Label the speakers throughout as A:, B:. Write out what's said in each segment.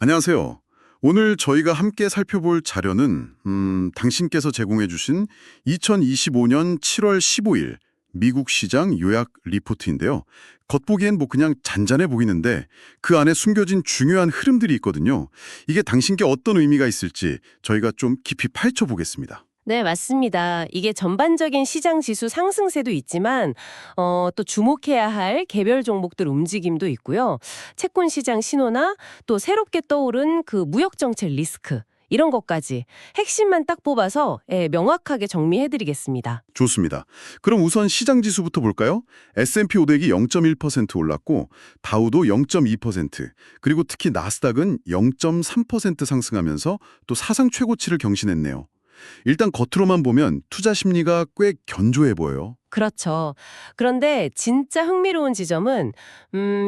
A: 안녕하세요. 오늘 저희가 함께 살펴볼 자료는 당신께서 제공해 주신 2025년 7월 15일 미국 시장 요약 리포트인데요. 겉보기엔 뭐 그냥 잔잔해 보이는데 그 안에 숨겨진 중요한 흐름들이 있거든요. 이게 당신께 어떤 의미가 있을지 저희가 좀 깊이 파헤쳐 보겠습니다.
B: 네, 맞습니다. 이게 전반적인 시장 지수 상승세도 있지만 또 주목해야 할 개별 종목들 움직임도 있고요. 채권 시장 신호나 또 새롭게 떠오른 그 무역 정책 리스크 이런 것까지 핵심만 딱 뽑아서 명확하게 정리해드리겠습니다.
A: 좋습니다. 그럼 우선 시장 지수부터 볼까요? S&P 500이 0.1% 올랐고 다우도 0.2%, 그리고 특히 나스닥은 0.3% 상승하면서 또 사상 최고치를 경신했네요. 일단 겉으로만 보면 투자 심리가 꽤 견조해 보여요.
B: 그렇죠. 그런데 진짜 흥미로운 지점은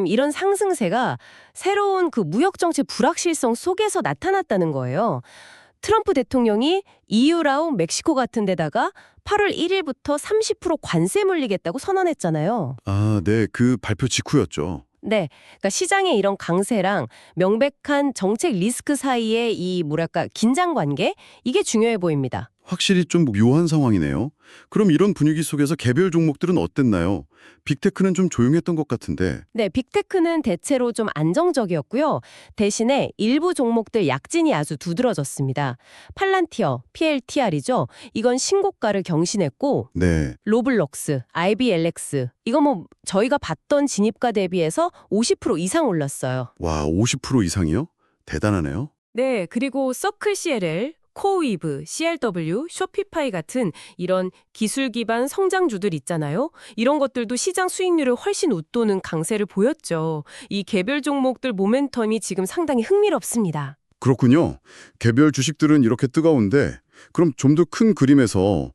B: 이런 상승세가 새로운 그 무역 정책 불확실성 속에서 나타났다는 거예요. 트럼프 대통령이 EU랑 멕시코 같은 데다가 8월 1일부터 30% 관세 물리겠다고 선언했잖아요.
A: 아, 네. 그 발표 직후였죠.
B: 네, 그러니까 시장의 이런 강세랑 명백한 정책 리스크 사이의 이 뭐랄까 긴장 관계 이게 중요해 보입니다.
A: 확실히 좀 묘한 상황이네요. 그럼 이런 분위기 속에서 개별 종목들은 어땠나요? 빅테크는 좀 조용했던 것 같은데.
B: 네, 빅테크는 대체로 좀 안정적이었고요. 대신에 일부 종목들 약진이 아주 두드러졌습니다. 팔란티어, PLTR이죠. 이건 신고가를 경신했고
A: 네.
B: 로블록스, IBLX 이거 뭐 저희가 봤던 진입가 대비해서 50% 이상 올랐어요.
A: 와, 50% 이상이요? 대단하네요.
B: 네, 그리고 서클 CLL, 코웨이브, CLW, 쇼피파이 같은 이런 기술 기반 성장주들 있잖아요. 이런 것들도 시장 수익률을 훨씬 웃도는 강세를 보였죠. 이 개별 종목들 모멘텀이 지금 상당히 흥미롭습니다.
A: 그렇군요. 개별 주식들은 이렇게 뜨거운데 그럼 좀 더 큰 그림에서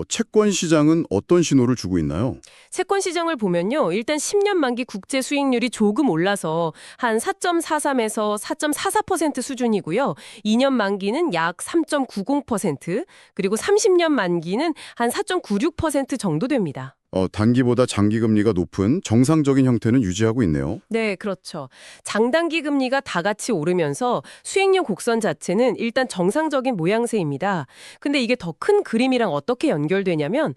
A: 채권 시장은 어떤 신호를 주고 있나요?
B: 채권 시장을 보면요. 일단 10년 만기 국채 수익률이 조금 올라서 한 4.43에서 4.44% 수준이고요. 2년 만기는 약 3.90%, 그리고 30년 만기는 한 4.96% 정도 됩니다.
A: 단기보다 장기 금리가 높은 정상적인 형태는 유지하고 있네요.
B: 네, 그렇죠. 장단기 금리가 다 같이 오르면서 수익률 곡선 자체는 일단 정상적인 모양새입니다. 근데 이게 더 큰 그림이랑 어떻게 연결되냐면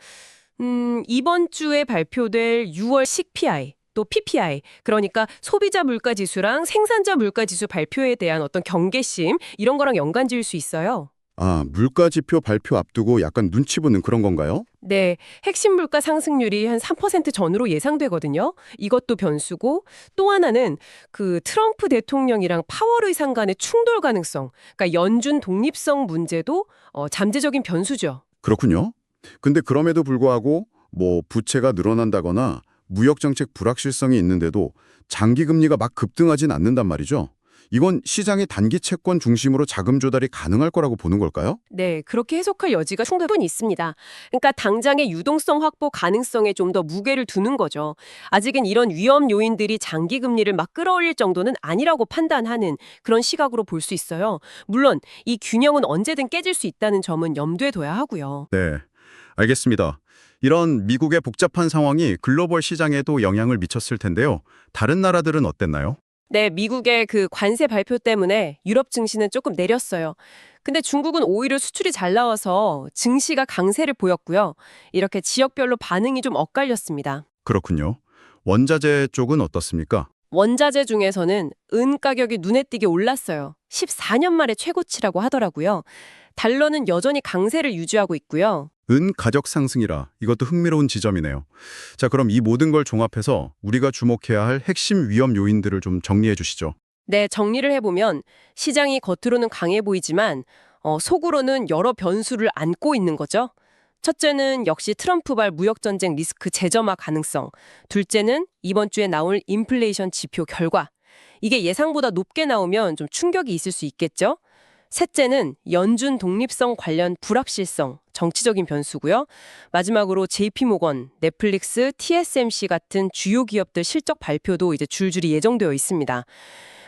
B: 이번 주에 발표될 6월 CPI 또 PPI, 그러니까 소비자 물가 지수랑 생산자 물가 지수 발표에 대한 어떤 경계심 이런 거랑 연관 지을 수 있어요.
A: 아, 물가 지표 발표 앞두고 약간 눈치 보는 그런 건가요?
B: 네, 핵심 물가 상승률이 한 3% 전후로 예상되거든요. 이것도 변수고 또 하나는 그 트럼프 대통령이랑 파월 의상 간의 충돌 가능성, 그러니까 연준 독립성 문제도 잠재적인 변수죠.
A: 그렇군요. 근데 그럼에도 불구하고 뭐 부채가 늘어난다거나 무역 정책 불확실성이 있는데도 장기 금리가 막 급등하진 않는단 말이죠. 이건 시장의 단기 채권 중심으로 자금 조달이 가능할 거라고 보는 걸까요?
B: 네, 그렇게 해석할 여지가 충분히 있습니다. 그러니까 당장의 유동성 확보 가능성에 좀 더 무게를 두는 거죠. 아직은 이런 위험 요인들이 장기 금리를 막 끌어올릴 정도는 아니라고 판단하는 그런 시각으로 볼 수 있어요. 물론 이 균형은 언제든 깨질 수 있다는 점은 염두에 둬야 하고요.
A: 네, 알겠습니다. 이런 미국의 복잡한 상황이 글로벌 시장에도 영향을 미쳤을 텐데요. 다른 나라들은 어땠나요?
B: 네, 미국의 그 관세 발표 때문에 유럽 증시는 조금 내렸어요. 근데 중국은 오히려 수출이 잘 나와서 증시가 강세를 보였고요. 이렇게 지역별로 반응이 좀 엇갈렸습니다.
A: 그렇군요. 원자재 쪽은 어떻습니까?
B: 원자재 중에서는 은 가격이 눈에 띄게 올랐어요. 14년 만에 최고치라고 하더라고요. 달러는 여전히 강세를 유지하고 있고요.
A: 은 가격 상승이라 이것도 흥미로운 지점이네요. 자, 그럼 이 모든 걸 종합해서 우리가 주목해야 할 핵심 위험 요인들을 좀 정리해 주시죠.
B: 네, 정리를 해보면 시장이 겉으로는 강해 보이지만 속으로는 여러 변수를 안고 있는 거죠. 첫째는 역시 트럼프발 무역전쟁 리스크 재점화 가능성. 둘째는 이번 주에 나올 인플레이션 지표 결과. 이게 예상보다 높게 나오면 좀 충격이 있을 수 있겠죠. 셋째는 연준 독립성 관련 불확실성, 정치적인 변수고요. 마지막으로 JP모건, 넷플릭스, TSMC 같은 주요 기업들 실적 발표도 이제 줄줄이 예정되어 있습니다.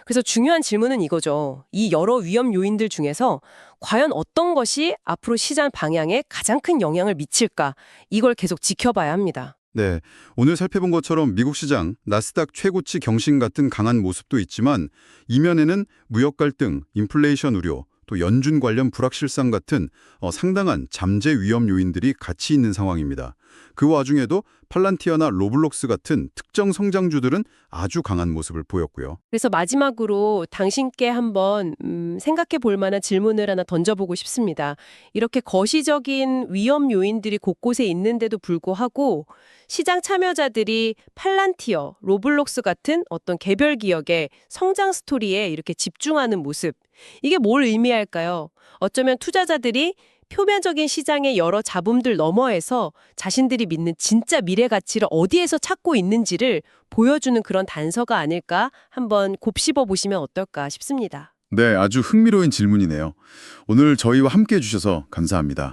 B: 그래서 중요한 질문은 이거죠. 이 여러 위험 요인들 중에서 과연 어떤 것이 앞으로 시장 방향에 가장 큰 영향을 미칠까? 이걸 계속 지켜봐야 합니다.
A: 네, 오늘 살펴본 것처럼 미국 시장 나스닥 최고치 경신 같은 강한 모습도 있지만 이면에는 무역 갈등, 인플레이션 우려, 또 연준 관련 불확실성 같은 상당한 잠재 위험 요인들이 같이 있는 상황입니다. 그 와중에도 팔란티어나 로블록스 같은 특정 성장주들은 아주 강한 모습을 보였고요.
B: 그래서 마지막으로 당신께 한번 생각해 볼 만한 질문을 하나 던져보고 싶습니다. 이렇게 거시적인 위험 요인들이 곳곳에 있는데도 불구하고 시장 참여자들이 팔란티어, 로블록스 같은 어떤 개별 기업의 성장 스토리에 이렇게 집중하는 모습, 이게 뭘 의미할까요? 어쩌면 투자자들이 표면적인 시장의 여러 잡음들 너머에서 자신들이 믿는 진짜 미래 가치를 어디에서 찾고 있는지를 보여주는 그런 단서가 아닐까 한번 곱씹어 보시면 어떨까 싶습니다.
A: 네, 아주 흥미로운 질문이네요. 오늘 저희와 함께 해주셔서 감사합니다.